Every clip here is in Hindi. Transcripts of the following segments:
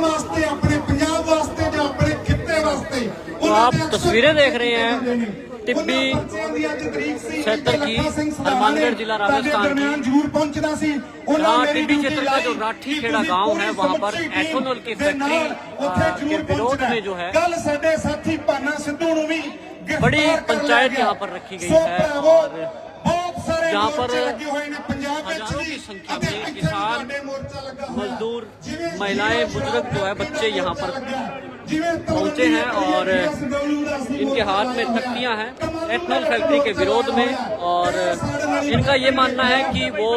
वास्ते, अपने पंजाब वास्ते, जो अपने खित्ते वास्ते। तो आप तस्वीरें देख रहे हैं टिब्बी क्षेत्र की, हनुमानगढ़ जिला राजस्थान की, जहाँ टिब्बी क्षेत्र का जो राठी खेड़ा गांव है वहां पर एथेनॉल की फैक्ट्री के विरोध में जो है बड़ी पंचायत यहाँ पर रखी गई है और यहाँ पर हजारों की संख्या में किसान, मजदूर, महिलाएं, बुजुर्ग जो है, बच्चे यहाँ पर पहुंचे हैं और इनके हाथ में तख्तियां हैं एथेनॉल फैक्ट्री के विरोध में। और इनका ये मानना है कि वो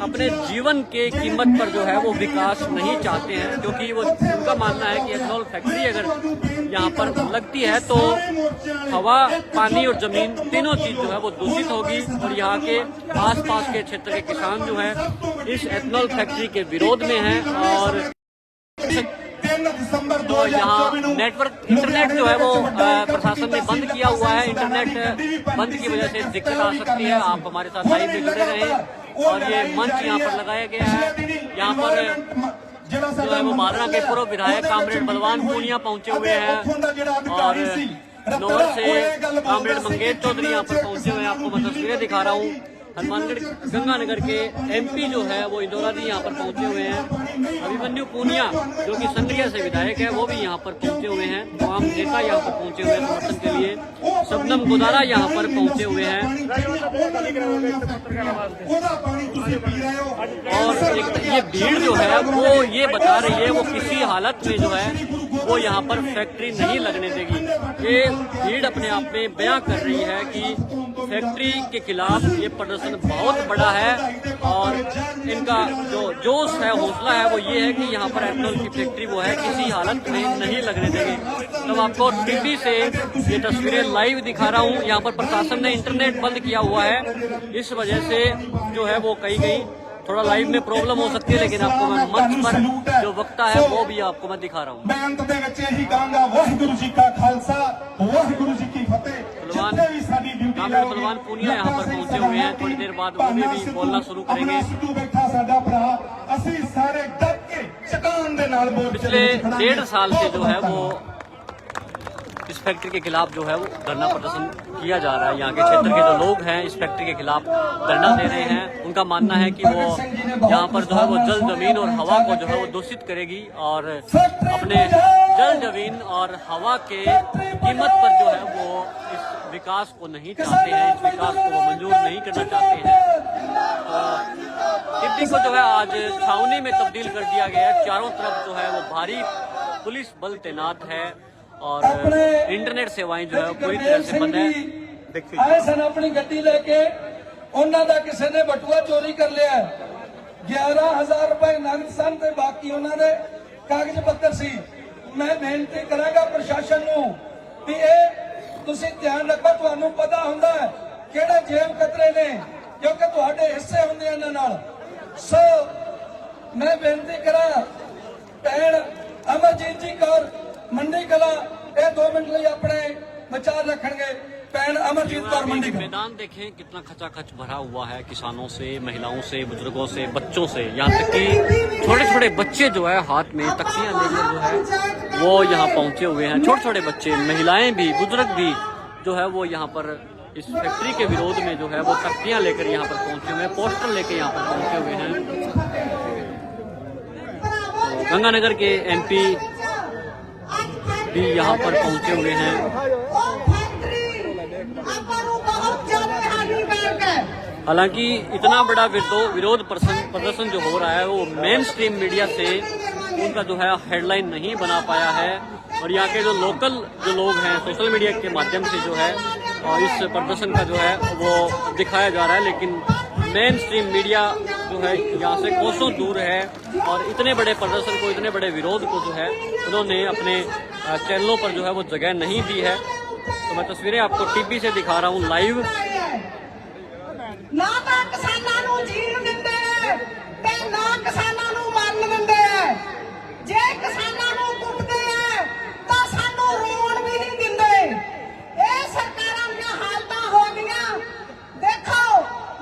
अपने जीवन के कीमत पर जो है वो विकास नहीं चाहते हैं, क्योंकि वो उनका मानना है कि एथेनॉल फैक्ट्री अगर यहाँ पर लगती है तो हवा, पानी और जमीन तीनों चीज जो है वो दूषित होगी और यहाँ के आसपास के क्षेत्र के किसान जो है इस एथेनॉल फैक्ट्री के विरोध में हैं। और तो यहाँ नेटवर्क, इंटरनेट जो है वो प्रशासन ने बंद किया हुआ है। इंटरनेट बंद की वजह से दिक्कत आ सकती है। आप हमारे साथ लाइव में जुड़े रहें। और ये मंच यहाँ पर लगाया गया है। यहाँ पर जो है वो मालरा के पूर्व विधायक कामरेड बलवान पूनिया पहुंचे हुए हैं और नौर से कामरेड मंगेश चौधरी यहाँ पर पहुंचे हुए हैं। आपको मैं तस्वीरें दिखा रहा हूँ। हनुमानगढ़ गंगानगर के एमपी जो है वो इंदौरा जी यहाँ पर पहुंचे हुए हैं। अभिमन्यु पूनिया जो कि संगरिया से विधायक है वो भी यहाँ पर पहुंचे हुए हैं। तमाम नेता यहाँ पर पहुंचे हुए हैं समर्थन के लिए। शबनम गुदारा यहाँ पर पहुंचे हुए हैं और ये भीड़ जो है वो ये बता रही है वो किसी हालत में जो है वो यहाँ पर फैक्ट्री नहीं लगने देगी। ये भीड़ अपने आप में बयां कर रही है कि फैक्ट्री के खिलाफ ये प्रदर्शन बहुत बड़ा है और इनका जो जोश है, हौसला है वो ये है कि यहाँ पर एथेनॉल की फैक्ट्री वो है किसी हालत में नहीं लगने देंगे। तो आपको टीवी से ये तस्वीरें लाइव दिखा रहा हूँ। यहाँ पर प्रशासन ने इंटरनेट बंद किया हुआ है, इस वजह से जो है वो कहीं थोड़ा लाइव में प्रॉब्लम हो सकती है, लेकिन आपको मैं मंच पर जो वक्ता है वो भी आपको मैं दिखा रहा हूँ। बलवान पूनिया यहाँ पर पहुंचे हुए हैं। थोड़ी देर बाद वो भी बोलना शुरू करेंगे। पिछले 1.5 साल से जो है वो इस फैक्ट्री के खिलाफ जो है वो धरना प्रदर्शन किया जा रहा है। यहाँ के क्षेत्र के जो लोग हैं इस फैक्ट्री के खिलाफ धरना दे रहे हैं। उनका मानना है कि वो यहाँ पर जो है वो जल, जमीन और हवा को जो है वो दूषित करेगी और अपने जल, जमीन और हवा के कीमत पर जो है वो इस विकास को नहीं चाहते हैं, इस विकास को वो मंजूर नहीं करना चाहते हैं। टिब्बी को जो है आज छावनी में तब्दील कर दिया गया है। चारों तरफ जो है वो भारी पुलिस बल तैनात है और इंटरनेट सेवाएं जो है पूरी तरह से बंद है। आए सन अपनी गड्डी लेके उन्होंने दा किसी ने बटुआ चोरी कर लिया। 11,000 रुपए नगद सन ते बाकी उन्होंने कागज पत्र सी। मैं बेनती करांगा प्रशासन नूं कि तुसीं ध्यान रखो, तुहानूं पता हुंदा है किहड़े जेब कतरे ने, क्योंकि तुहाडे हिस्से हुंदे इन्हां नाल। सो मैं बेनती करा भैन अमरजीत जी कौर मंडी कला 2 मिनट लिए अपने विचार रखेंगे। भैन अमरजीत कौर मंडी कला। मैदान देखें कितना खचाखच भरा हुआ है किसानों से, महिलाओं से, बुजुर्गों से, बच्चों से। यहाँ तक कि छोटे छोटे बच्चे जो है हाथ में तख्तियां लेकर जो है वो यहाँ पहुंचे हुए हैं। छोटे छोटे बच्चे, महिलाएं भी, बुजुर्ग भी जो है वो यहाँ पर इस फैक्ट्री के विरोध में जो है वो तख्तियां लेकर यहाँ पर पहुंचे हुए हैं, पोस्टर लेकर यहाँ पर पहुंचे हुए हैं। तो गंगानगर के एमपी भी यहाँ पर पहुंचे हुए हैं। हालांकि इतना बड़ा विरोध प्रदर्शन जो हो रहा है वो मेन स्ट्रीम मीडिया से उनका जो है हेडलाइन नहीं बना पाया है और यहाँ के जो लोकल जो लोग हैं सोशल मीडिया के माध्यम से जो है इस प्रदर्शन का जो है वो दिखाया जा रहा है, लेकिन मेन स्ट्रीम मीडिया जो है यहाँ से कोसों दूर है और इतने बड़े प्रदर्शन को, इतने बड़े विरोध को जो है उन्होंने अपने चैनलों पर जो है वो जगह नहीं दी है। तो मैं तस्वीरें आपको टीवी से दिखा रहा हूँ लाइव। ना तो किसानां नूं जीण दिंदे ते ना किसानां नूं मरन दिंदे। जे किसानां नूं कुੱਟਦੇ आ तां सानूं रोण भी नहीं दिंदे। ਇਹ ਸਰਕਾਰਾਂ ਦੀਆਂ ਹਾਲਤਾਂ ਹੋ ਗਈਆਂ। ਦੇਖੋ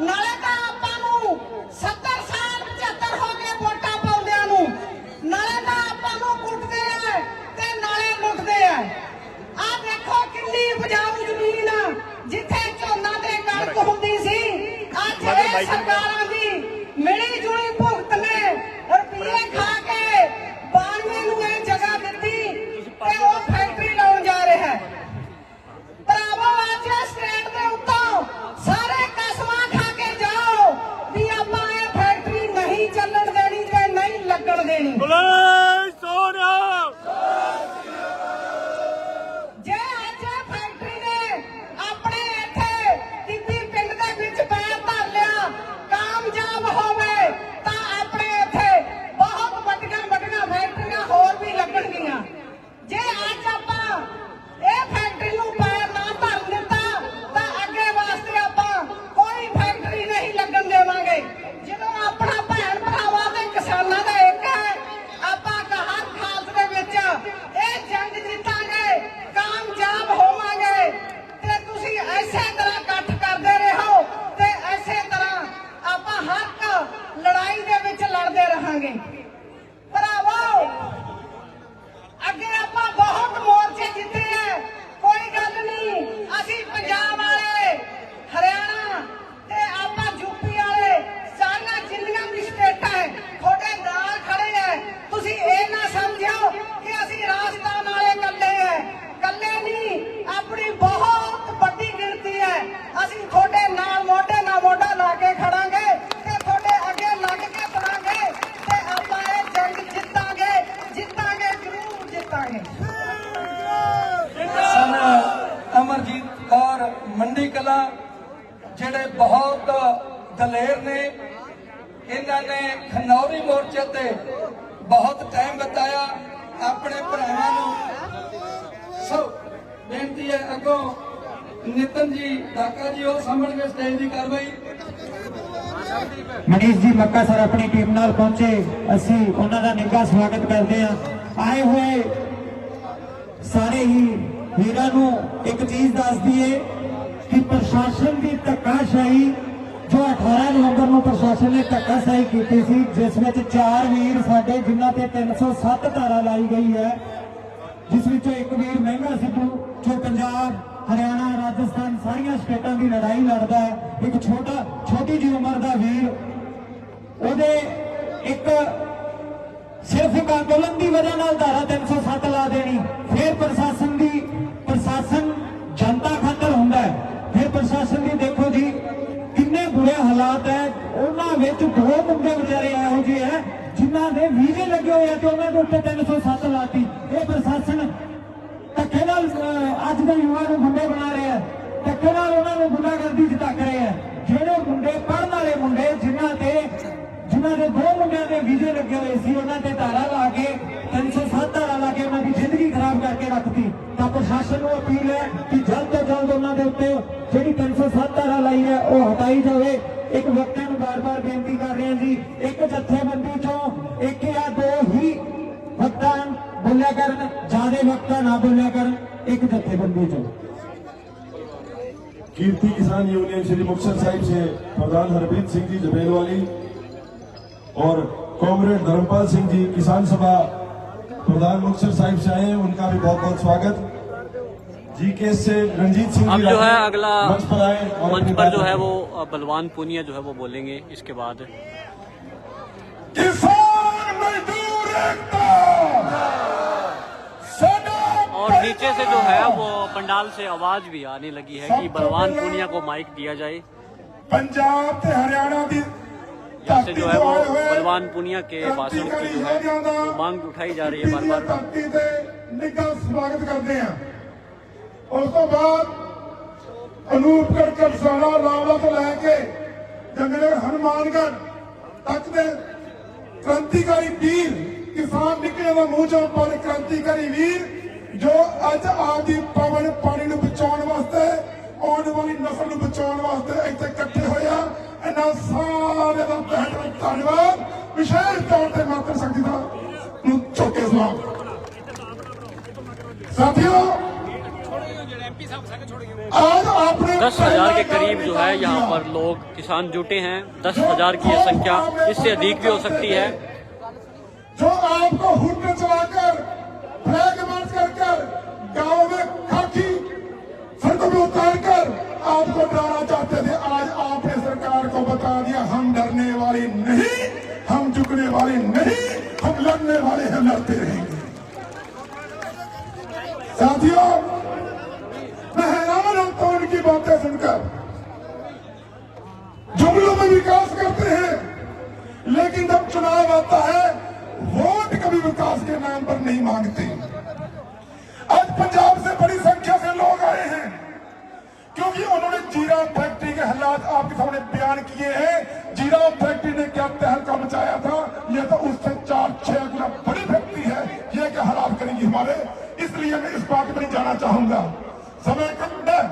ਨਾਲੇ ਤਾਂ ਆਪਾਂ ਨੂੰ 70 ਸਾਲ 75 ਹੋ ਗਏ ਵੋਟਾਂ ਪਾਉਂਦਿਆਂ ਨੂੰ, ਨਾਲੇ ਤਾਂ ਆਪਾਂ ਨੂੰ ਉਪਜਾਊ ਜ਼ਮੀਨ ਜਿੱਥੇ ਝੋਨਾ ਤੇ ਕਣਕ ਹੁੰਦੀ ਸੀ, ਅੱਜ ਇਹ ਸਰਕਾਰਾਂ ਦੀ ਮਿਲੀ ਜੁਲੀ ਭੁਗਤ ਨੇ ਰੁਪਈਏ ਖਾ ਕੇ ਬਾਣੀਏ ਨੂੰ ਇਹ ਜਗ੍ਹਾ ਦਿੱਤੀ ਤੇ ਉਹ ਫੈਕਟਰੀ ਲਾਉਣ ਜਾ ਰਿਹਾ ਹੈ। ਭਰਾਵੋ, ਅੱਜ ਸਟੇਟ ਦੇ ਉੱਤੋਂ ਸਾਰੇ ਕਸਮਾਂ ਖਾ ਕੇ ਜਾਓ ਵੀ ਆਪਾਂ ਇਹ ਫੈਕਟਰੀ ਨਹੀਂ ਚੱਲਣ ਦੇਣੀ ਤੇ ਨਹੀਂ ਲੱਗਣ ਦੇਣੀ। ਜੇ ਅੱਜ ਫੈਕਟਰੀ ਨੇ ਆਪਣੇ ਇੱਥੇ ਟਿੱਬੀ ਪਿੰਡ ਦੇ ਵਿੱਚ ਪੈਰ ਧਰ ਲਿਆ, ਕਾਮਯਾਬ ਹੋਵੇ ਤਾਂ ਆਪਣੇ ਇੱਥੇ ਬਹੁਤ ਵੱਡੀਆਂ ਵੱਡੀਆਂ ਫੈਕਟਰੀਆਂ ਹੋਰ ਵੀ ਲੱਗਣਗੀਆਂ। ਜੇ ਅੱਜ ਆਪਾਂ ਇਹ ਫੈਕਟਰੀ ਨੂੰ ਪੈਰ ਨਾ ਧਰਨ ਦਿੱਤਾ ਤਾਂ ਅੱਗੇ ਵਾਸਤੇ ਆਪਾਂ ਕੋਈ ਫੈਕਟਰੀ ਨਹੀਂ ਲੱਗਣ ਦੇਵਾਂਗੇ। ਜਦੋਂ ਆਪਣਾ ਭੈਣ ਭਰਾਵਾਂ ਤੇ ਕਿਸਾਨਾਂ ਦਾ ਇੱਕ ਹੈ, ਆਪਾਂ ਹਰ ਹਾਲਤ ਦੇ ਵਿੱਚ ਇਹ ਜੰਗ ਜਿੱਤਾਂਗੇ, ਕਾਮਯਾਬ ਹੋਵਾਂਗੇ ਤੇ ਤੁਸੀਂ ਐਸੇ ਤਰ੍ਹਾਂ ਇਕੱਠ ਕਰਦੇ ਰਹੋ ਤੇ ਐਸੇ ਤਰ੍ਹਾਂ ਆਪਾਂ ਹਰ ਲੜਾਈ ਦੇ ਵਿੱਚ ਲੜਦੇ ਰਹਾਂਗੇ। ਭਰਾਵੋ, ਅੱਗੇ ਆਪਾਂ ਬਹੁਤ ਮੋਰਚੇ ਜਿੱਤੇ ਹੈ, ਕੋਈ ਗੱਲ ਨਹੀਂ। ਅਸੀਂ ਪੰਜਾਬ ਵਾਲੇ, ਹਰਿਆਣਾ ਤੇ ਆਪਾਂ ਯੂਪੀ ਵਾਲੇ, ਸਾਰੀਆਂ ਜਿੰਨੀਆਂ ਵੀ ਸਟੇਟਾਂ ਹੈ ਤੁਹਾਡੇ ਨਾਲ ਖੜੇ ਹੈ। ਤੁਸੀਂ ਇਹ ਨਾ ਸਮਝਿਓ ਕਿ ਅਸੀਂ ਰਾਜਸਥਾਨ ਵਾਲੇ ਇਕੱਲੇ ਹੈ, ਇਕੱਲੇ ਨਹੀਂ, ਆਪਣੀ ਬਹੁਤ ਵੱਡੀ ਗਿਣਤੀ ਹੈ। ਅਸੀਂ ਤੁਹਾਡੇ ਨਾਲ ਮੋਢੇ ਨਾਲ ਮੋਢਾ ਲਾ ਕੇ ਖੜਾਂਗੇ ਤੇ ਤੁਹਾਡੇ ਅੱਗੇ ਲੱਗ ਕੇ ਤੁਰਾਂਗੇ ਤੇ ਆਪਾਂ ਇਹ ਜੰਗ ਜਿੱਤਾਂਗੇ, ਜਿੱਤਾਂਗੇ, ਜ਼ਰੂਰ ਜਿੱਤਾਂਗੇ। ਸਨ ਅਮਰਜੀਤ ਕੌਰ ਮੰਡੀ ਕਲਾਂ ਜਿਹੜੇ ਬਹੁਤ ਦਲੇਰ ਨੇ, ਇਹਨਾਂ ਨੇ ਖਨੌਰੀ ਮੋਰਚੇ ਤੇ ਬਹੁਤ ਟਾਈਮ ਬਿਤਾਇਆ। ਆਪਣੇ ਭਰਾਵਾਂ ਨੂੰ ਸੋ ਬੇਨਤੀ ਹੈ, ਅੱਗੋਂ ਨਿਤਨ ਜੀ ਢਾਕਾ ਜੀ ਉਹ ਸਾਹਮਣੇ ਸਟੇਜ ਦੀ ਕਾਰਵਾਈ। ਮਨੀਸ਼ ਜੀ ਮੱਕਾ ਸਰ ਆਪਣੀ ਟੀਮ ਨਾਲ ਪਹੁੰਚੇ, ਅਸੀਂ ਉਹਨਾਂ ਦਾ ਨਿੱਘਾ ਸਵਾਗਤ ਕਰਦੇ ਹਾਂ। ਆਏ ਹੋਏ ਸਾਰੇ ਹੀ ਵੀਰਾਂ ਨੂੰ ਇੱਕ ਚੀਜ਼ ਦੱਸ ਦਈਏ ਕਿ ਪ੍ਰਸ਼ਾਸਨ ਦੀ ਧੱਕਾਸ਼ਾਹੀ ਜੋ 18 ਨਵੰਬਰ ਨੂੰ ਪ੍ਰਸ਼ਾਸਨ ਨੇ ਧੱਕਾਸ਼ਾਹੀ ਕੀਤੀ ਸੀ, ਜਿਸ ਵਿੱਚ 4 ਵੀਰ ਸਾਡੇ ਜਿਨ੍ਹਾਂ ਤੇ 307 ਧਾਰਾ ਲਾਈ ਗਈ ਹੈ, ਜਿਸ ਵਿੱਚੋਂ ਇੱਕ ਵੀਰ ਮਹਿੰਗਾ ਸਿੱਧੂ ਜੋ ਪੰਜਾਬ, ਹਰਿਆਣਾ, ਰਾਜਸਥਾਨ ਸਾਰੀਆਂ ਸਟੇਟਾਂ ਦੀ ਲੜਾਈ ਲੜਦਾ ਹੈ। ਇੱਕ ਛੋਟੀ ਜਿਹੀ ਉਮਰ ਦਾ ਵੀਰ, ਉਹਦੇ ਇੱਕ ਸਿਰਫ ਇੱਕ ਅੰਦੋਲਨ ਦੀ ਵਜ੍ਹਾ ਨਾਲ ਧਾਰਾ 307 ਲਾ ਦੇਣੀ। ਫਿਰ ਪ੍ਰਸ਼ਾਸਨ ਜਨਤਾ ਖਾਤਰ ਹੁੰਦਾ ਹੈ। ਫਿਰ ਪ੍ਰਸ਼ਾਸਨ ਦੀ ਦੇਖੋ ਜੀ ਕਿੰਨੇ ਬੁਰੇ ਹਾਲਾਤ ਹੈ। ਉਹਨਾਂ ਵਿੱਚ 2 ਮੁੰਡੇ ਵਿਚਾਰੇ ਇਹੋ ਜਿਹੇ ਹੈ ਜਿਨ੍ਹਾਂ ਦੇ ਵੀਜ਼ੇ ਲੱਗੇ ਹੋਏ ਆ ਤੇ ਉਹਨਾਂ ਦੇ ਉੱਤੇ 307 ਲਾਤੀ। ਇਹ ਪ੍ਰਸ਼ਾਸਨ ਧੱਕੇ ਨਾਲ ਅੱਜ ਦੇ ਯੁਵਾ ਨੂੰ ਗੁੰਡੇ ਬਣਾ ਰਿਹਾ ਹੈ, ਧੱਕੇ ਨਾਲ ਉਹਨਾਂ ਨੂੰ ਗੁੰਡਾਗਰਦੀ ਚ ਧੱਕ ਰਹੇ ਹੈ। ਜਿਹੜੇ ਮੁੰਡੇ ਪੜ੍ਹਨ ਵਾਲੇ ਮੁੰਡੇ ਜਿਨ੍ਹਾਂ ਦੇ 2 ਮੁੰਡਿਆਂ ਦੇ ਵੀਜ਼ੇ ਲੱਗੇ ਹੋਏ ਸੀ, ਉਹਨਾਂ ਤੇ ਧਾਰਾ ਲਾ ਕੇ 307 ਧਾਰਾ ਲਾ ਕੇ ਉਹਨਾਂ ਦੀ ਜ਼ਿੰਦਗੀ ਖਰਾਬ ਕਰਕੇ ਰੱਖਤੀ। ਤਾਂ ਪ੍ਰਸ਼ਾਸਨ ਨੂੰ ਅਪੀਲ ਹੈ ਕਿ ਜਲਦ ਤੋਂ ਜਲਦ ਉਹਨਾਂ ਦੇ ਉੱਤੇ ਜਿਹੜੀ 307 ਧਾਰਾ ਲਾਈ ਹੈ ਉਹ ਹਟਾਈ ਜਾਵੇ। ਇੱਕ ਵਕਤਾਂ ਨੂੰ ਬਾਰ-ਬਾਰ ਬੇਨਤੀ ਕਰ ਰਹੇ ਹਾਂ ਜੀ, ਇੱਕ ਜਥੇਬੰਦੀ ਚੋਂ 1 ਜਾਂ 2 ਹੀ ਵਕਤਾਂ ਬੋਲਿਆ ਕਰਨ, ਜ਼ਿਆਦਾ ਵਕਤਾਂ ਨਾ ਬੋਲਿਆ ਕਰਨ, ਇੱਕ ਜਥੇਬੰਦੀ ਚੋਂ। कीर्ति किसान यूनियन श्री मुक्तसर साहिब से प्रधान हरप्रीत सिंह जी जबेलवाली और कॉमरेड धर्मपाल सिंह जी किसान सभा प्रधान मुक्तसर साहिब से आए हैं, उनका भी बहुत बहुत स्वागत। जीके से रंजीत सिंह अब जी जो है अगला मंच पर आए और मंच पर जो है वो बलवान पूनिया जो है वो बोलेंगे। इसके बाद किसान मजदूर एकता, और नीचे से जो है वो पंडाल से आवाज भी आने लगी है कि बलवान पूनिया को माइक दिया जाए। पंजाब ते हरियाणा दी यहाँ से जो है वो बलवान पूनिया के भाषण की जो है वो मांग उठाई जा रही है बार बार। धरती ते निੱਘਾ स्वागत करते हैं। उस तो बाद अनूपगढ़ करसाना लावला तो लैके जंगले हनुमानगढ़ तक दे क्रांतिकारी वीर किसान निकले ਦਾ ਮੂੰਹ ਚੋਂ ਪਰ क्रांतिकारी वीर जो ਅੱਜ ਆਪਦੀ ਪਵਨ ਪਾਣੀ ਨੂੰ ਬਚਾਉਣ ਵਾਸਤੇ, ਆਉਣ ਵਾਲੀ ਨਸਲ ਨੂੰ ਬਚਾਉਣ ਵਾਸਤੇ ਇੱਥੇ ਇਕੱਠੇ ਹੋਏ ਆ। ਇਹਨਾਂ ਸਾਰਿਆਂ ਦਾ ਬਹੁਤ ਧੰਨਵਾਦ। ਵਿਸ਼ੇਸ਼ ਤੌਰ ਤੇ ਮਾਤਰ ਸ਼ਕਤੀ ਦਾ ਨੂੰ ਚੁੱਕੇ ਸਲਾਮ। साथियों, आज आपने 10,000 के करीब जो है यहाँ पर लोग किसान जुटे हैं। 10,000 की यह संख्या, इससे अधिक भी हो सकती है। जो आपको हुड चलाकर फ्लैग मार्च कर गाँव में खाकी बता दिया, हम डरने वाले नहीं, हम झुकने वाले नहीं, हम लड़ने वाले हैं, लड़ते रहेंगे। साथियों, मैं हैरान होता हूं उनकी बातें सुनकर। जुमलों में विकास करते हैं, लेकिन जब चुनाव आता है वोट कभी विकास के नाम पर नहीं मांगते। आज पंजाब से बड़ी संख्या से लोग आए हैं क्योंकि उन्होंने जीरा फैक्ट्री के हालात आपके सामने बयान किए हैं। जीरा फैक्ट्री ने क्या तहलका मचाया था, यह तो उससे 4-6 गुना बड़ी फैक्ट्री है, यह क्या हालात करेंगी हमारे। इसलिए मैं इस बात में नहीं जाना चाहूंगा, समय कम है।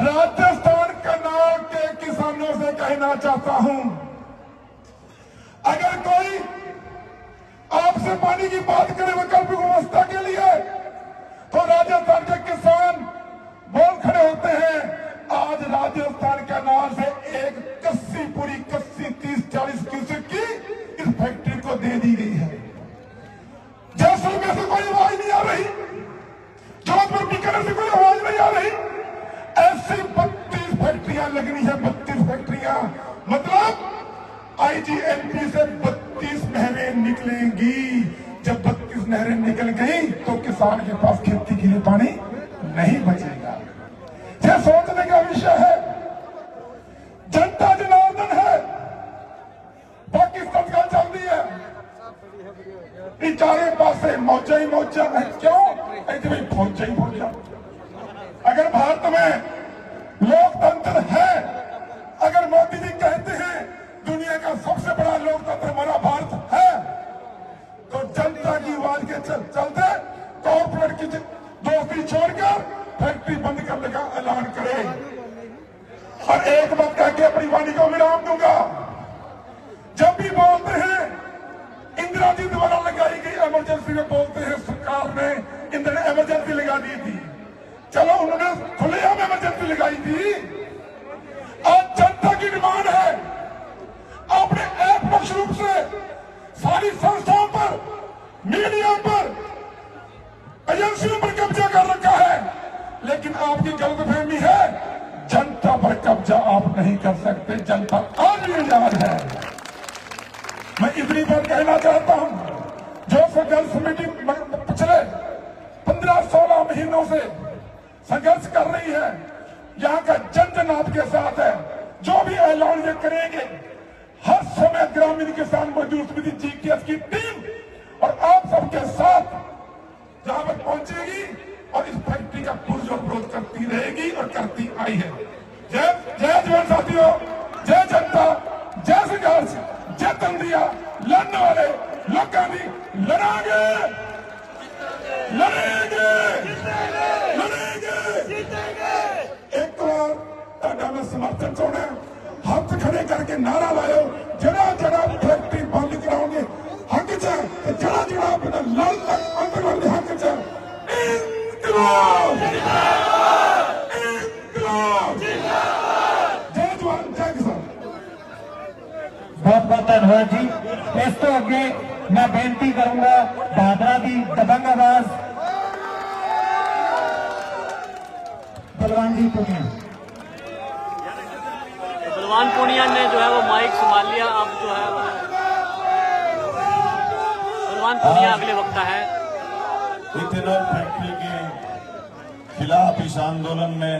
राजस्थान करनाल के किसानों से कहना चाहता हूं, अगर कोई आपसे पानी की बात करे वैकल्पिक व्यवस्था के लिए, तो राजस्थान के किसान बोल खड़े होते हैं। आज राजस्थान करनाल से एक कस्सी, पूरी कस्सी 30-40 क्यूसेक की इस फैक्ट्री को दे दी गई है। जैसलमेर से कोई आवाज नहीं आ रही, जोधपुर बीकानेर से कोई आवाज नहीं आ रही। ऐसी 32 फैक्ट्रियां लगनी है, 32 फैक्ट्रियां, मतलब आईजीएलपी से 32 नहरें निकलेंगी। जब 32 नहरें निकल गई तो किसान के पास खेती के लिए पानी नहीं बचेगा। यह सोचने का विषय है। जनता जनार्दन है, पाकिस्तान का चलती है, चारे पासे मौजा ही मौजा है। क्यों? ऐसे भाई फौजा ही फौजा। अगर भारत में लोकतंत्र है, अगर मोदी जी कहते हैं दुनिया का सबसे बड़ा लोकतंत्र हमारा भारत है, तो जनता की आवाज के चलते कॉर्पोरेट की दोस्ती छोड़कर फैक्ट्री बंद करने का ऐलान करे। और एक बात कह के अपनी वाणी को विराम दूंगा, जब भी बोलते हैं इंदिरा जी द्वारा लगाई गई इमरजेंसी में, बोलते हैं सरकार ने इंदिरा इमरजेंसी लगा दी थी। चलो, उन्होंने खुलेआम इमरजेंसी लगाई थी। आज जनता की डिमांड है, आपने अपरोक्ष रूप से सारी संस्थाओं पर, मीडिया पर, एजेंसियों पर कब्जा कर रखा है, लेकिन आपकी गलतफहमी है, जनता पर कब्जा आप नहीं कर सकते। जनता आज भी आजाद है। मैं इतनी बात कहना चाहता हूं, जो संघर्ष समिति पिछले 15-16 महीनों से संघर्ष कर रही है, यहां का जन आपके साथ है। जो भी ऐलान ये करेंगे, हर समय ग्रामीण किसान मजदूर समिति जीकेएस की टीम और आप सबके साथ जहां पर पहुंचेगी और इस फैक्ट्री का पुरजोर विरोध करती रहेगी और करती आई है। जय जय जवान साथियों, जय जनता, जय संघर्ष, जय तंदिया। लड़ने वाले लोगों की लड़ांगे, लड़ेंगे, लड़ेंगे। एक बार ਤੁਹਾਡਾ मैं समर्थन चाहना, हाथ खड़े करके नारा लाओ, जड़ा जड़ा फैक्ट्री बंद कराओगे हक च, जड़ा जड़ा अपना लाल अंदर हक च। इंकलाब, इंकलाब, जय जवान जय किसान। बहुत बहुत धन्यवाद जी। इस तो अगे मैं बेनती करूंगा दादरा की दबंग आवाज बलवान जी पुनिया। बलवान पुनिया ने जो है वो माइक संभाल लिया। अब जो है वो बलवान पुनिया अगले वक्ता है। इथेनॉल फैक्ट्री के खिलाफ इस आंदोलन में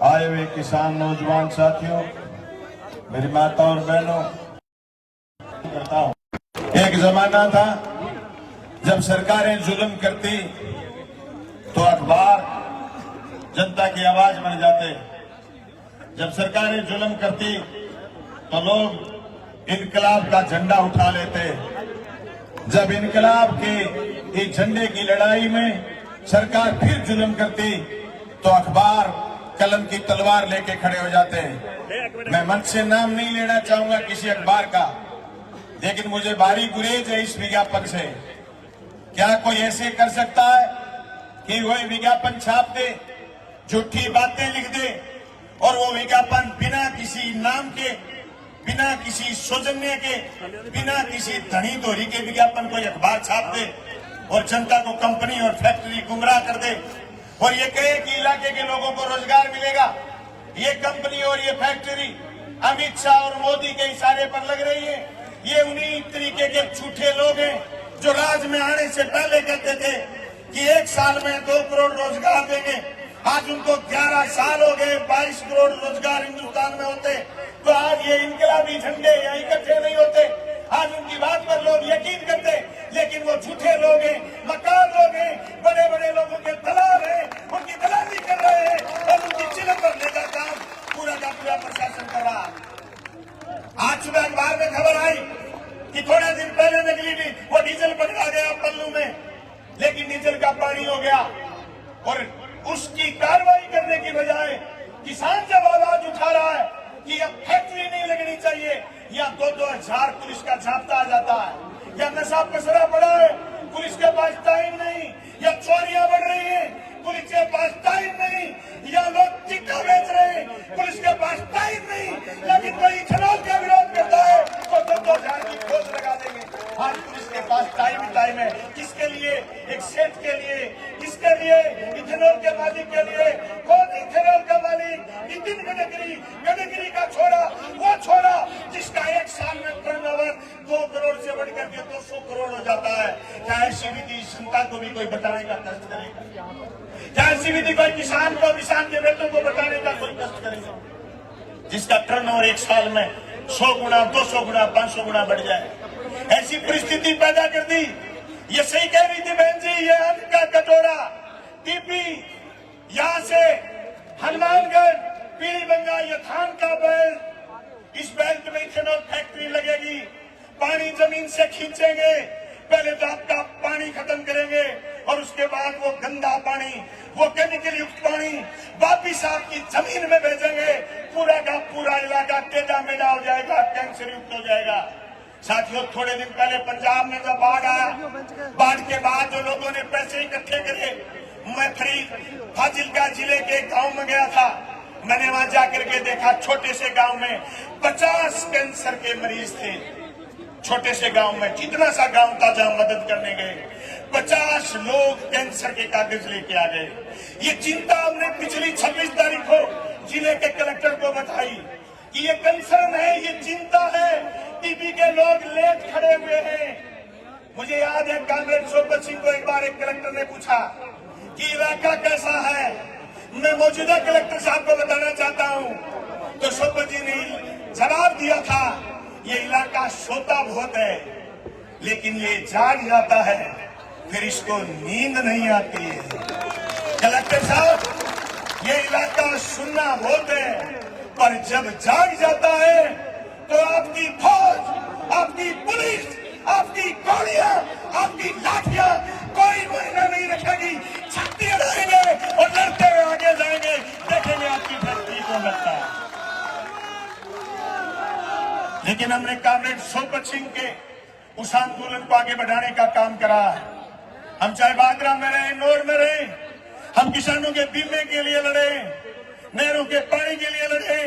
आए हुए किसान नौजवान साथियों, मेरी माता और बहनों, करता हूं। एक जमाना था जब सरकारें जुल्म करती तो अखबार जनता की आवाज बन जाते, जब सरकारें जुल्म करती तो लोग इनकलाब का झंडा उठा लेते। जब इनकलाब के एक झंडे की लड़ाई में सरकार फिर जुल्म करती तो अखबार कलम की तलवार लेके खड़े हो जाते हैं। मैं मंच से नाम नहीं लेना चाहूंगा किसी अखबार का, लेकिन मुझे भारी गुरेज है इस विज्ञापन से। क्या कोई ऐसे कर सकता है कि वह विज्ञापन छाप दे, झूठी बातें लिख दे और वो विज्ञापन बिना किसी नाम के, बिना किसी सौजन्य के, बिना किसी धनी धोरी के विज्ञापन कोई अखबार छाप दे और जनता को कंपनी और फैक्ट्री गुमराह कर दे और ये कहे कि इलाके के लोगों को रोजगार मिलेगा। ये कंपनी और ये फैक्ट्री अमित शाह और मोदी के इशारे पर लग रही है। ये उन्हीं तरीके के झूठे लोग हैं जो राज में आने से पहले कहते थे कि 1 साल में 2 करोड़ रोजगार देंगे। आज उनको 11 साल हो गए, 22 करोड़ रोजगार हिंदुस्तान में होते तो आज ये इनकलाबी झंडे या इकट्ठे नहीं होते। आज उनकी बात पर लोग यकीन करते, लेकिन वो झूठे लोग हैं, मकान लोग हैं, बड़े बड़े लोगों के दलाल हैं, उनकी दलाली कर रहे हैं और उनकी चिल्लत भरने का काम पूरा का पूरा प्रशासन कर रहा। आज सुबह अखबार में खबर आई कि थोड़े दिन पहले निकली थी वो डीजल पकड़ा गया पल्लू में, लेकिन डीजल का पानी हो गया। और उसकी कार्रवाई करने की बजाय किसान जब आवाज उठा रहा है कि अब फैक्ट्री नहीं लगनी चाहिए, या 2-2 हजार पुलिस का छापता आ जाता है, या नशा पसरा पड़ा है, पुलिस के पास टाइम नहीं, या चोरियां बढ़ रही है, पुलिस के पास टाइम नहीं, या लोग टिक्का बेच रहे हैं, पुलिस के पास टाइम नहीं, लेकिन कोई इथेनॉल का विरोध करता है तो 2-2 हजार की खोज लगा देंगे। आज पुलिस के पास टाइम ही टाइम है। किसके लिए? एक सेठ के लिए। किसके लिए? इथेनॉल के मालिक के लिए। कौन इथेनॉल का मालिक? नितिन गडकरी का छोरा, वो छोरा जिसका 1 साल में टर्नओवर 2 करोड़ से बढ़कर के 200 करोड़ हो जाता है। क्या ऐसी विधि जनता को भी कोई बताने का कष्ट करेगा? क्या ऐसी विधि कोई किसान को, किसान के बेटों को बताने का कोई कष्ट करेगा? जिसका टर्नओवर 1 साल में 100 गुना, 200 गुना, 500 गुना बढ़ जाए। ऐसी परिस्थिति पैदा कर दी। ये सही कह रही थी बहन जी, ये अन्न का कटोरा टीपी, यहाँ से हनुमानगढ़, पीलीबंगा, ये थान का बेल्ट, इस बेल्ट में इथेनॉल फैक्ट्री लगेगी। पानी जमीन से खींचेंगे, पहले तो आपका पानी खत्म करेंगे और उसके बाद वो गंदा पानी, वो केमिकल युक्त पानी वापिस आपकी जमीन में भेजेंगे। पूरा का पूरा इलाका टेढ़ा मेढ़ा हो जाएगा, कैंसर युक्त हो जाएगा। साथियों, थोड़े दिन पहले पंजाब में जब बाढ़ आया, बाढ़ के बाद जो लोगों ने पैसे इकट्ठे करे, मैं फाजिलका जिले के गांव में गया था। मैंने वहां जाकर के देखा, छोटे से गांव में 50 कैंसर के मरीज थे। छोटे से गांव में, जितना सा गांव था जहां मदद करने गए, 50 लोग कैंसर के कागज लेके आ गए। ये चिंता हमने पिछली 26 तारीख को जिले के कलेक्टर को बताई कि ये कंसर्न है, ये चिंता है, टीबी के लोग लेट खड़े हुए हैं। मुझे याद है कामरेड सोपत सिंह को एक बार एक कलेक्टर ने पूछा कि इलाका कैसा है, मैं मौजूदा कलेक्टर साहब को बताना चाहता हूं। तो सोपत जी ने जवाब दिया था, ये इलाका सोता बहुत है, लेकिन ये जाग जाता है, फिर इसको नींद नहीं आती है। कलेक्टर साहब, ये इलाका सुनना बहुत है, पर जब जाग जाता है तो आपकी फौज, आपकी पुलिस, आपकी गोलियां, आपकी लाठियां कोई महीना नहीं रखेगी। छाती अड़ाएंगे और लड़ते हुए आगे जाएंगे, देखेंगे आपकी फैक्ट्री को लगता है। लेकिन हमने कामरेड सोपत सिंह के उस आंदोलन को आगे बढ़ाने का काम करा। हम चाहे बागरा में रहे, नौर में रहे, हम किसानों के बीमे के लिए लड़े, नहरों के पानी के लिए लड़े,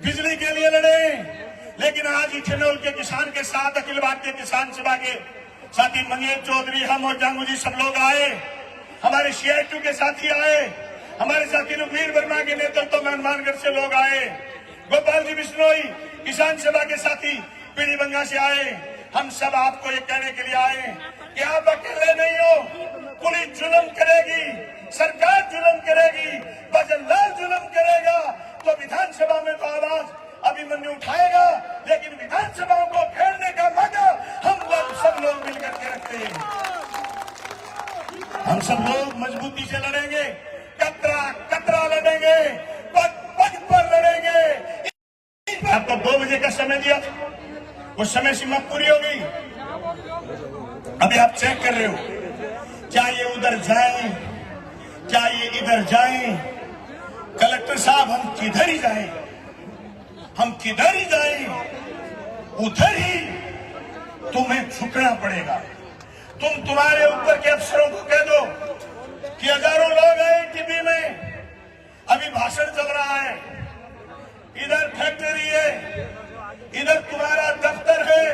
बिजली के लिए लड़े। लेकिन आज इथेनॉल के किसान के साथ अखिल भारतीय किसान सभा के साथी मंगेश चौधरी, हम और जांगू जी सब लोग आए, हमारे CI2 के साथी आए, हमारे साथी वीर वर्मा के नेतृत्व में हनुमानगढ़ से लोग आए, गोपाल जी बिश्नोई किसान सभा के साथी पीलीबंगा से आए। हम सब आपको ये कहने के लिए आए कि आप अकेले नहीं हो। पुलिस जुल्म करेगी, सरकार जुल्म करेगी, भजनलाल जुल्म करेगा, तो विधानसभा में तो आवाज अभिमन्यु उठाएगा, लेकिन विधानसभाओं को घेरने का मौका हम लोग सब लोग मिलकर के रखते हैं। हम सब लोग मजबूती से लड़ेंगे, कतरा कतरा लड़ेंगे, पग पग पर लड़ेंगे। आपको 2 बजे का समय दिया था, वो समय सीमा पूरी हो गई। अभी आप चेक कर रहे हो, क्या ये उधर जाएं, क्या ये इधर जाएं। कलेक्टर साहब, हम किधर ही जाएं, हम किधर ही जाएं, उधर ही तुम्हें झुकना पड़ेगा। तुम तुम्हारे ऊपर के अफसरों को कह दो कि हजारों लोग आए टीबी में, अभी भाषण चल रहा है, इधर फैक्ट्री है, इधर तुम्हारा दफ्तर है,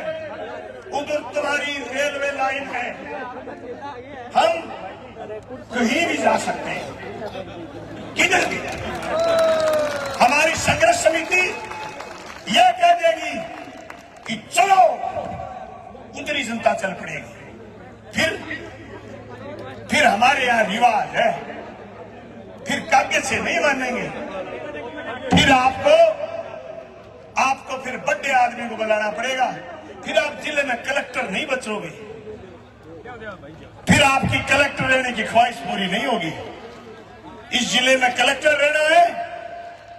उधर तुम्हारी रेलवे लाइन है। हम कहीं भी जा सकते हैं, किधर भी। हमारी संघर्ष समिति यह कह देगी कि चलो, उतनी जनता चल पड़ेगी। फिर हमारे यहाँ रिवाज है, फिर कागज से नहीं मानेंगे। फिर आपको फिर बड़े आदमी को बुलाना पड़ेगा। फिर आप जिले में कलेक्टर नहीं बचोगे, फिर आपकी कलेक्टर रहने की ख्वाहिश पूरी नहीं होगी। इस जिले में कलेक्टर रहना है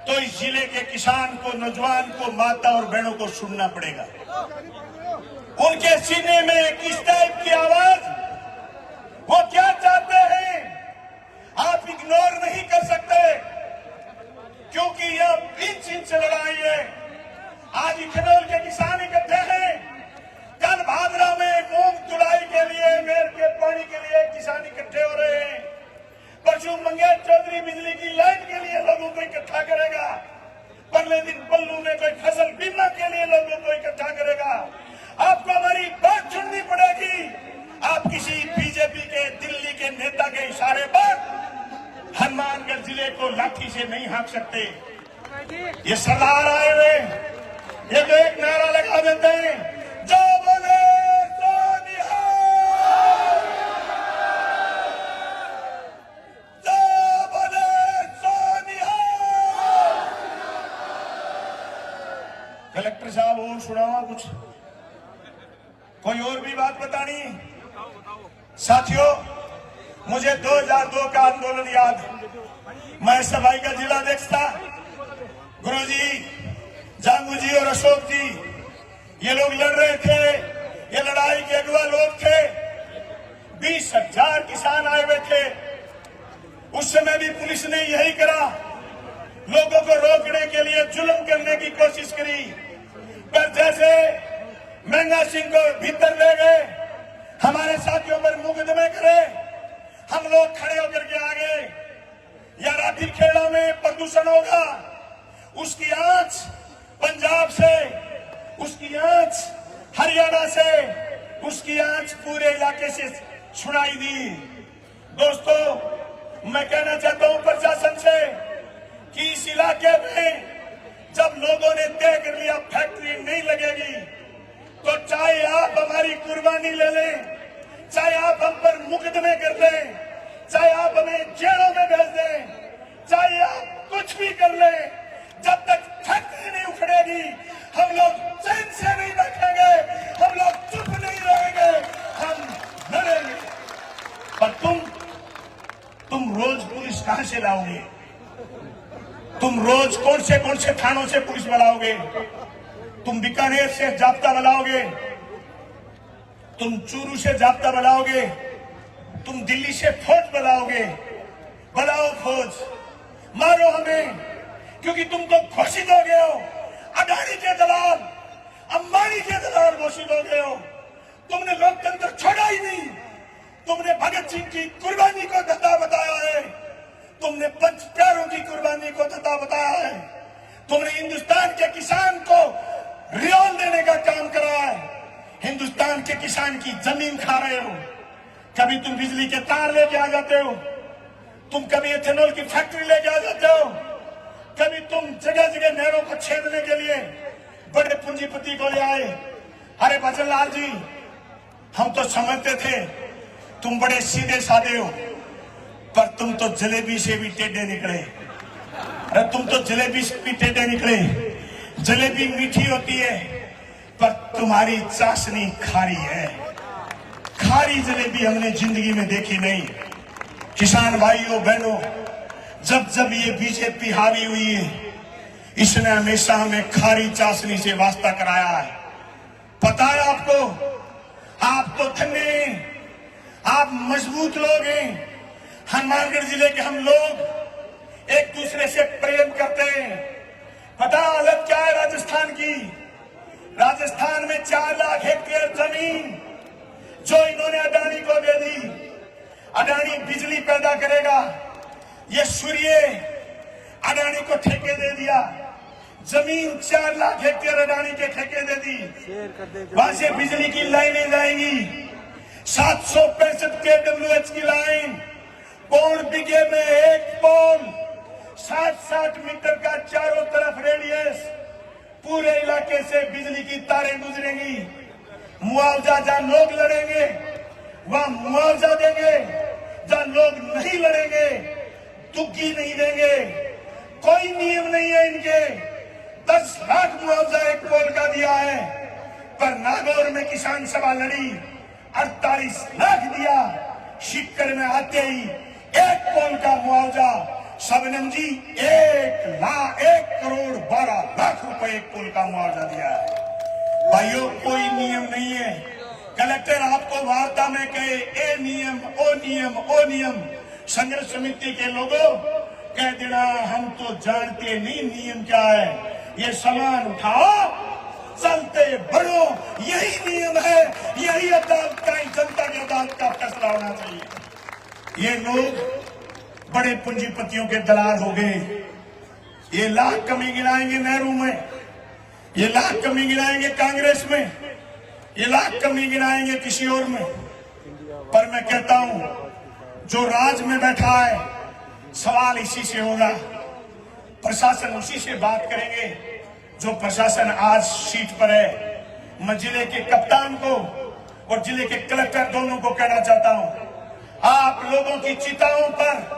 तो इस जिले के किसान को, नौजवान को, माता और बहनों को सुनना पड़ेगा। उनके सीने में किस टाइप की आवाज, वो क्या चाहते हैं, आप इग्नोर नहीं कर सकते, क्योंकि यह 20 इंच लड़ाई है। आज इथेनॉल के किसान इकट्ठे हैं, कल भादरा में मूंग तुलाई के लिए, मेर के पानी के लिए किसान इकट्ठे हो रहे हैं। परसों मंगेश चौधरी बिजली की लाइन के लिए लोगों को इकट्ठा करेगा। अगले दिन पल्लू में कोई फसल बीमा के लिए लोगों को इकट्ठा करेगा। आपको हमारी बात सुननी पड़ेगी। आप किसी बीजेपी के, दिल्ली के नेता के इशारे पर हनुमानगढ़ जिले को लाठी से नहीं हाँक सकते। ये सरदार आए हुए, ये तो एक नारा लगा देते हैं, जो बोले तो निहाल, जो बोले तो निहाल। कलेक्टर साहब और सुनावा कुछ, कोई और भी बात बतानी? साथियों, मुझे 2002 का आंदोलन याद। मैं सफाई का जिलाध्यक्ष था। गुरुजी, जांगू जी और अशोक जी, ये लोग लड़ रहे थे, ये लड़ाई के अगुवा लोग थे। 20,000 किसान आए हुए थे। उस समय भी पुलिस ने यही करा, लोगों को रोकने के लिए जुल्म करने की कोशिश करी। पर जैसे महंगा सिंह को भीतर ले गए, हमारे साथियों पर मुकदमे करे, हम लोग खड़े होकर के आ गए। या राठी खेड़ा में प्रदूषण होगा, उसकी आंच पंजाब से, उसकी आंच हरियाणा से, उसकी आंच पूरे इलाके से सुनाई दी। दोस्तों, मैं कहना चाहता हूं प्रशासन से कि इस इलाके में जब लोगों ने तय कर लिया फैक्ट्री नहीं लगेगी, तो चाहे आप हमारी कुर्बानी ले लें, चाहे आप हम पर मुकदमे कर दें, चाहे आप हमें जेलों में भेज दें, चाहे आप कुछ भी कर लें, जब तक फैक्ट्री नहीं उखड़ेगी हम लोग चैन से नहीं बैठेंगे, हम लोग चुप नहीं रहेंगे, हम लड़ेंगे। पर तुम रोज पुलिस कहां से लाओगे? तुम रोज कौन से थानों से पुलिस बुलाओगे? तुम बीकानेर से जाब्ता बुलाओगे, तुम चूरू से जाब्ता बुलाओगे, तुम दिल्ली से फौज बुलाओगे। बुलाओ फौज, मारो हमें, क्योंकि तुम तो घोषित हो गए हो अडानी के दलाल, अंबानी के दलाल घोषित हो गए हो। तुमने लोकतंत्र छोड़ा ही नहीं, तुमने भगत सिंह की कुर्बानी को धता बताया है, तुमने पंच प्यारों की कुर्बानी को धता बताया है, तुमने हिंदुस्तान के किसान को रियाल देने का काम करा है, हिंदुस्तान के किसान की जमीन खा रहे हो। कभी तुम बिजली के तार लेके आ जाते हो, तुम कभी इथेनॉल की फैक्ट्री लेके आ जाते हो, कभी तुम जगह जगह नहरों को छेदने के लिए बड़े पूंजीपति को ले आए। अरे भजनलाल जी, हम तो समझते थे तुम बड़े सीधे साधे हो, पर तुम तो जलेबी से भी टेढ़े निकले। अरे तुम तो जलेबी से भी टेढ़े निकले। जलेबी मीठी होती है, पर तुम्हारी चाशनी खारी है। खारी जलेबी हमने जिंदगी में देखी नहीं। किसान भाइयों बहनों, जब जब ये बीजेपी हावी हुई है, इसने हमेशा हमें खारी चाशनी से वास्ता कराया है। पता है आपको, आप तो धन्य हैं, आप मजबूत लोग हैं। हनुमानगढ़ जिले के हम लोग एक दूसरे से प्रेम करते हैं। पता हालत क्या है राजस्थान की? राजस्थान में 4 लाख हेक्टेयर जमीन जो इन्होंने अडानी को दे दी। अडानी बिजली पैदा करेगा, ये सूर्य अडानी को ठेके दे दिया। जमीन 4 लाख हेक्टेयर अडानी के ठेके दे दी। वहां से बिजली की लाइनें जाएंगी, 765 kWh की लाइन पौन बीघे में एक पोल, 60-60 मीटर का चारों तरफ रेडियस, पूरे इलाके से बिजली की तारें गुजरेंगी। मुआवजा जहां लोग लड़ेंगे वहां मुआवजा देंगे, जहां लोग नहीं लड़ेंगे दुखी नहीं देंगे। कोई नियम नहीं है इनके। 10 लाख मुआवजा एक पोल का दिया है, पर नागौर में किसान सभा लड़ी 48 लाख दिया। शिक्कर में आते ही एक पोल का मुआवजा शबनम जी 1 करोड़ 12 लाख रुपए एक पोल का मुआवजा दिया है। भाइयों, कोई नियम नहीं है। कलेक्टर आपको वार्ता में कहे ए नियम ओ नियम ओ नियम, संघर्ष समिति के लोगों कह देना हम तो जानते नहीं नियम क्या है। ये सामान उठाओ, चलते बढ़ो, यही नियम है, यही अदालत का, जनता की अदालत का फैसला होना चाहिए। ये लोग बड़े पूंजीपतियों के दलाल हो गए। ये लाख कमी गिनाएंगे नेहरू में, ये लाख कमी गिनाएंगे कांग्रेस में, ये लाख कमी गिनाएंगे किसी और में। पर मैं कहता हूं, जो राज में बैठा है सवाल इसी से होगा, प्रशासन उसी से बात करेंगे जो प्रशासन आज सीट पर है। मैं जिले के कप्तान को और जिले के कलेक्टर दोनों को कहना चाहता हूं, आप लोगों की चिताओं पर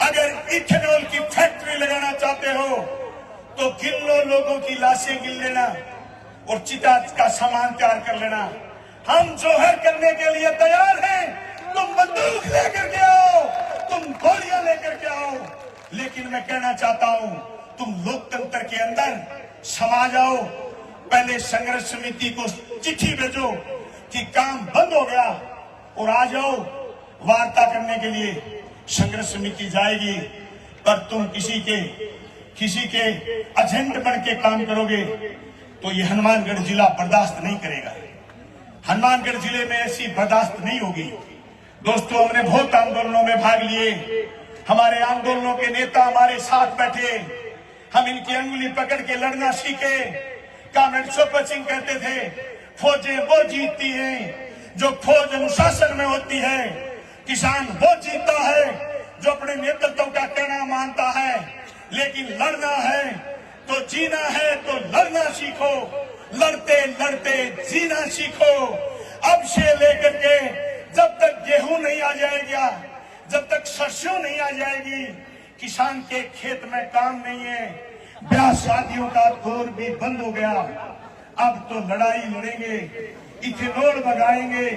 अगर इथेनॉल की फैक्ट्री लगाना चाहते हो तो गिन लो, लोगों की लाशें गिन लेना और चिता का सामान तैयार कर लेना। हम जोहर करने के लिए तैयार हैं। तुम बंदूक लेकर के आओ, तुम गोलियां लेकर के आओ, लेकिन मैं कहना चाहता हूं तुम लोकतंत्र के अंदर समा जाओ। पहले संघर्ष समिति को चिट्ठी भेजो कि काम बंद हो गया और आ जाओ वार्ता करने के लिए। संघर्ष समिति जाएगी, पर तुम किसी के एजेंट बन के काम करोगे तो ये हनुमानगढ़ जिला बर्दाश्त नहीं करेगा। हनुमानगढ़ जिले में ऐसी बर्दाश्त नहीं होगी। दोस्तों, हमने बहुत आंदोलनों में भाग लिए, हमारे आंदोलनों के नेता हमारे साथ बैठे, हम इनकी अंगुली पकड़ के लड़ना सीखे। कॉमरेड सुपर सिंह कहते थे, फौजें वो जीतती हैं जो फौज अनुशासन में होती है, किसान वो जीतता है जो अपने नेतृत्व का कहना मानता है। लेकिन लड़ना है तो जीना है तो लड़ना सीखो, लड़ते लड़ते जीना सीखो। अब से लेकर के जब तक गेहूं नहीं आ जाएगा, जब तक सरसों नहीं आ जाएगी, किसान के खेत में काम नहीं है। ब्याह शादियों का दौर भी बंद हो गया। अब तो लड़ाई लड़ेंगे, इथेनॉल भगाएंगे,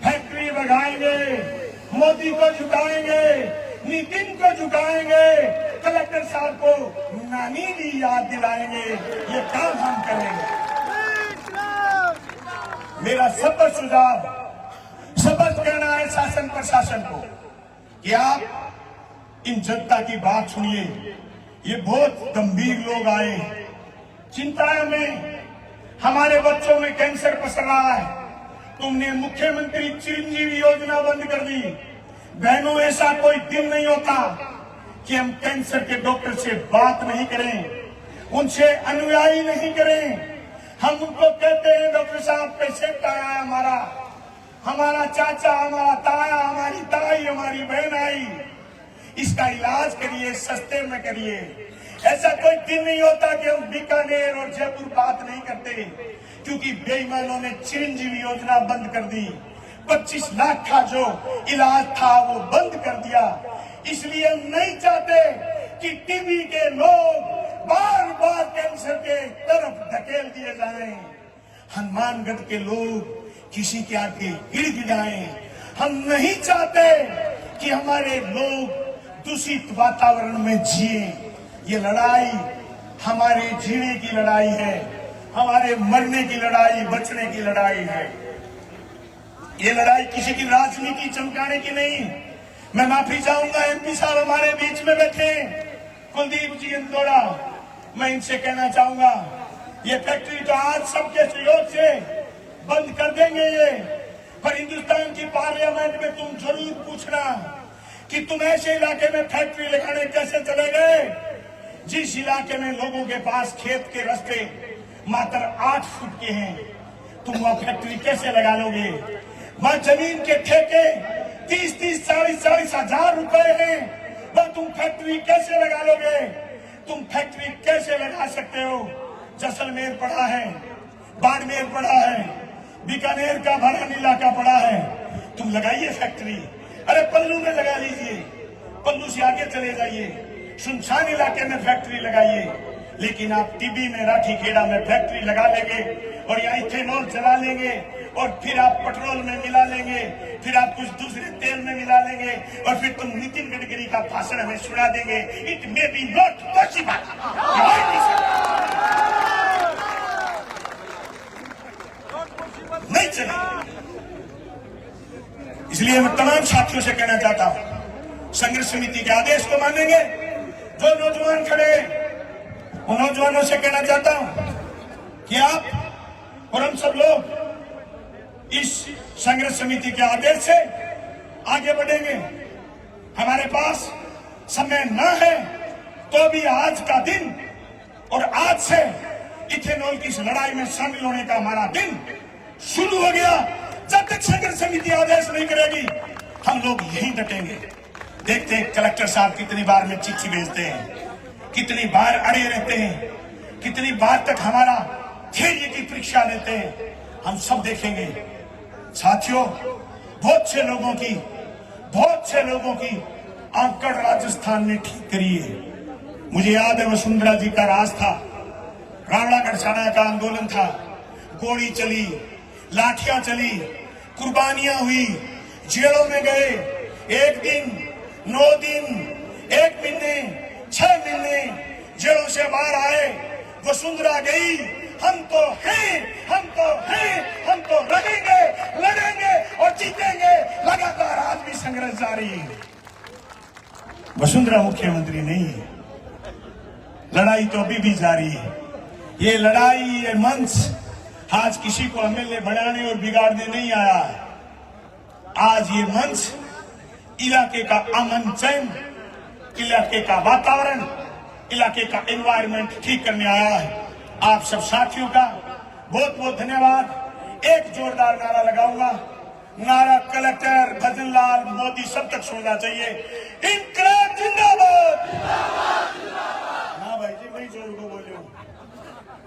फैक्ट्री भगाएंगे, मोदी को झुकाएंगे, नितिन को झुकाएंगे, कलेक्टर साहब को नानी भी याद दिलाएंगे। ये काम हम करेंगे। मेरा सबक सुझाव, सबक कहना है शासन प्रशासन को कि आप इन जनता की बात सुनिए। ये बहुत गंभीर लोग आए, चिंता है में, हमारे बच्चों में कैंसर पसर रहा है। तुमने मुख्यमंत्री चिरंजीवी योजना बंद कर दी। बहनों, ऐसा कोई दिन नहीं होता कि हम कैंसर के डॉक्टर से बात नहीं करें, उनसे अनुयायी नहीं करें। हम उनको कहते हैं डॉक्टर साहब पेशेंट आया है हमारा चाचा, हमारा ताया, हमारी ताई, हमारी बहन आई, इसका इलाज करिए, सस्ते में करिए। ऐसा कोई दिन नहीं होता कि हम बीकानेर और जयपुर बात नहीं करते, क्योंकि बेईमानों ने चिरंजीवी योजना बंद कर दी। 25 लाख का जो इलाज था वो बंद कर दिया। इसलिए हम नहीं चाहते कि टीबी के लोग बार बार कैंसर के तरफ धकेल दिए जाएं। हनुमानगढ़ के लोग किसी के आगे गिड़गिड़ाएं। हम नहीं चाहते कि हमारे लोग दूषित वातावरण में जिए। ये लड़ाई हमारे जीने की लड़ाई है, हमारे मरने की लड़ाई, बचने की लड़ाई है। ये लड़ाई किसी की राजनीति चमकाने की नहीं। मैं माफी चाहूंगा, एमपी साहब हमारे बीच में बैठे, कुलदीप जी इंदौरा, मैं इनसे कहना चाहूंगा ये फैक्ट्री तो आज सबके सहयोग से बंद कर देंगे ये, पर हिंदुस्तान की पार्लियामेंट में तुम जरूर पूछना कि तुम ऐसे इलाके में फैक्ट्री लगाने कैसे चले गए जिस इलाके में लोगों के पास खेत के रास्ते मात्र 8 फुट के हैं। तुम वहां फैक्ट्री कैसे लगा लोगे? वहां जमीन के ठेके 30-30, 40-40 हजार रुपए हैं, वह तुम फैक्ट्री कैसे लगा लोगे? तुम फैक्ट्री कैसे लगा सकते हो? जैसलमेर पड़ा है, बाड़मेर पड़ा है, बीकानेर का भरान इलाका पड़ा है, तुम लगाइए फैक्ट्री। अरे पल्लू में लगा लीजिए, पल्लू से आगे चले जाइए, सुनसान इलाके में फैक्ट्री लगाइए। लेकिन आप टीबी में, राठी खेड़ा में फैक्ट्री लगा लेंगे और यहाँ इथेनॉल चला लेंगे और फिर आप पेट्रोल में मिला लेंगे, फिर आप कुछ दूसरे तेल में मिला लेंगे और फिर तुम नितिन गडकरी का भाषण हमें सुना देंगे। It may be not possible, नहीं चलेगा। इसलिए मैं तमाम साथियों से कहना चाहता हूं, संघर्ष समिति के आदेश को मानेंगे। जो नौजवान खड़े, उन नौजवानों से कहना चाहता हूं कि आप और हम सब लोग इस संघर्ष समिति के आदेश से आगे बढ़ेंगे। हमारे पास समय न है तो भी आज का दिन और आज से इथेनॉल की इस लड़ाई में शामिल होने का हमारा दिन शुरू हो गया। जब तक संघर्ष समिति आदेश नहीं करेगी, हम लोग यहीं डटेंगे। देखते हैं कलेक्टर साहब कितनी बार में चिट्ठी भेजते हैं, कितनी बार अड़े रहते हैं, कितनी बार तक हमारा धैर्य की परीक्षा लेते हैं, हम सब देखेंगे। साथियों, बहुत से लोगों की आंकड़ राजस्थान ने ठीक करी है। मुझे याद है वसुंधरा जी का राज था, रावड़ा गढ़साना का आंदोलन था, गोली चली, लाठियां चली, कुर्बानियां हुई, जेलों में गए, 1 दिन, 9 दिन, 1 महीने, 6 महीने जेलों से बाहर आए, वसुंधरा गई। हम तो हैं, हम तो हैं, हम तो रहेंगे, लड़ेंगे और जीतेंगे। लगातार आज भी संघर्ष जारी है। वसुंधरा मुख्यमंत्री नहीं है, लड़ाई तो अभी भी जारी है। ये लड़ाई, ये मंच आज किसी को एमएलए बनाने और बिगाड़ने नहीं आया है। आज ये मंच इलाके का अमन चैन, इलाके का वातावरण, इलाके का एनवायरनमेंट ठीक करने आया है। आप सब साथियों का बहुत बहुत धन्यवाद। एक जोरदार नारा लगाऊंगा, नारा कलेक्टर भजनलाल मोदी सब तक सुनना चाहिए। इंकलाब जिंदाबाद। हाँ भाई जी, वही जोर को बोले,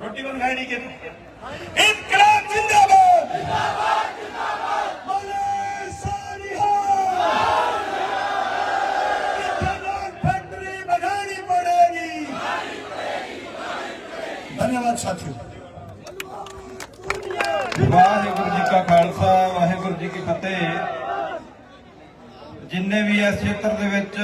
रोटी बन खाई नहीं के। इंकलाब जिंदाबाद। बोले सानिहाल। इथेनॉल फैक्ट्री बनानी पड़ेगी। धन्यवाद साथियों। वाहिगुरू जी का खालसा, वाहिगुरू जी की फतेह। जिन्ने भी इस क्षेत्र ਦੇ ਵਿੱਚ